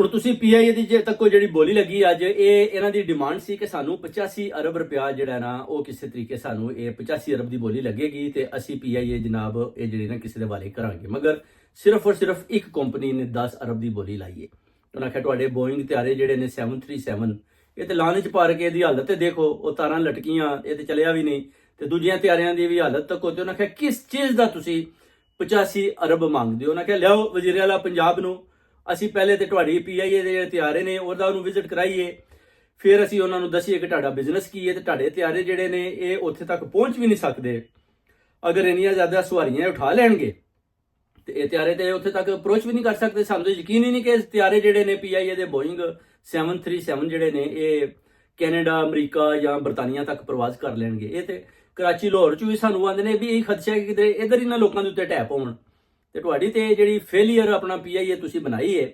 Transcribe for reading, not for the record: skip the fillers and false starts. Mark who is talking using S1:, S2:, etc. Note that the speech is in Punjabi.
S1: ਹੁਣ ਤੁਸੀਂ ਪੀਆਈਏ ਦੀ ਜੇ ਤੱਕ ਕੋਈ ਜਿਹੜੀ ਬੋਲੀ ਲੱਗੀ ਅੱਜ, ਇਹ ਇਹਨਾਂ ਦੀ ਡਿਮਾਂਡ ਸੀ ਕਿ ਸਾਨੂੰ 85 ਅਰਬ ਰੁਪਇਆ ਜਿਹੜਾ ਨਾ ਉਹ ਕਿਸੇ ਤਰੀਕੇ ਸਾਨੂੰ ਇਹ 85 ਅਰਬ ਦੀ ਬੋਲੀ ਲੱਗੇਗੀ ਤੇ ਅਸੀਂ ਪੀਆਈਏ ਜਨਾਬ ਇਹ ਜਿਹੜੀ ਨਾ ਕਿਸੇ ਦੇ ਹਵਾਲੇ ਕਰਾਂਗੇ। ਮਗਰ ਸਿਰਫ ਔਰ ਸਿਰਫ ਇੱਕ ਕੰਪਨੀ ਨੇ 10 ਅਰਬ ਦੀ ਬੋਲੀ ਲਾਈ ਹੈ। ਉਹਨਾਂ ਆਖਿਆ ਤੁਹਾਡੇ ਬੋਇੰਗ ਤਿਆਰੇ ਜਿਹੜੇ ਨੇ 737 ਇਹ ਤੇ ਲਾਣੇ ਚ ਪਾ ਕੇ ਇਹਦੀ ਹਾਲਤ ਤੇ ਦੇਖੋ, ਉਹ ਤਾਰਾਂ ਲਟਕੀਆਂ, ਇਹ ਤੇ ਚੱਲਿਆ ਵੀ ਨਹੀਂ, ਤੇ ਦੂਜੀਆਂ ਤਿਆਰਿਆਂ ਦੀ ਵੀ ਹਾਲਤ ਤੱਕ ਹੋਤੇ। ਉਹਨਾਂ ਆਖਿਆ ਕਿਸ ਚੀਜ਼ ਦਾ ਤੁਸੀਂ 85 ਅਰਬ ਮੰਗਦੇ ਹੋ? ਉਹਨਾਂ ਆਖਿਆ ਲਿਆਓ ਵਜ਼ੀਰ ਆਲਾ ਪੰਜਾਬ ਨੂੰ, ਅਸੀਂ ਪਹਿਲੇ ਤੇ ਤੁਹਾਡੀ ਪੀਆਈਏ ਦੇ ਜਿਹੜੇ ਤਿਆਰੇ ਨੇ ਉਹਨੂੰ ਵਿਜ਼ਿਟ ਕਰਾਈਏ, ਫਿਰ ਅਸੀਂ ਉਹਨਾਂ ਨੂੰ ਦੱਸੀਏ ਕਿ ਤੁਹਾਡਾ ਬਿਜ਼ਨਸ ਕੀ ਹੈ ਤੇ ਤੁਹਾਡੇ ਤਿਆਰੇ ਜਿਹੜੇ ਨੇ ਇਹ ਉੱਥੇ ਤੱਕ ਪਹੁੰਚ ਵੀ ਨਹੀਂ ਸਕਦੇ। ਅਗਰ ਇੰਨੀਆਂ ਜ਼ਿਆਦਾ ਸਵਾਰੀਆਂ ਉਠਾ ਲੈਣਗੇ ਤੇ ਇਹ ਤਿਆਰੇ ਤੇ ਉੱਥੇ ਤੱਕ ਅਪਰੋਚ ਵੀ ਨਹੀਂ ਕਰ ਸਕਦੇ। ਸਾਨੂੰ ਤਾਂ ਯਕੀਨ ਹੀ ਨਹੀਂ ਕਿ ਤਿਆਰੇ ਜਿਹੜੇ ਨੇ ਪੀਆਈਏ ਦੇ ਬੋਇੰਗ 737 ਜਿਹੜੇ ਨੇ ਇਹ ਕੈਨੇਡਾ, ਅਮਰੀਕਾ ਜਾਂ ਬਰਤਾਨੀਆ ਤੱਕ ਪ੍ਰਵਾਜ਼ ਕਰ ਲੈਣਗੇ। ਇਹ ਤੇ ਕਰਾਚੀ, ਲਾਹੌਰ ਚ ਵੀ ਸਾਨੂੰ ਆਉਂਦੇ ਨੇ ਵੀ ਇਹ ਖਦਸ਼ਾ ਕਿ ਕਿਤੇ ਇੱਧਰ ਹੀ ਨਾ ਲੋਕਾਂ ਦੇ ਉੱਤੇ ਅਟੈਕ ਹੋਣ। ਤੇ ਤੁਹਾਡੀ ਤੇ ਜਿਹੜੀ ਫੇਲੀਅਰ ਆਪਣਾ ਪੀਆਈਏ ਤੁਸੀਂ ਬਣਾਈ ਹੈ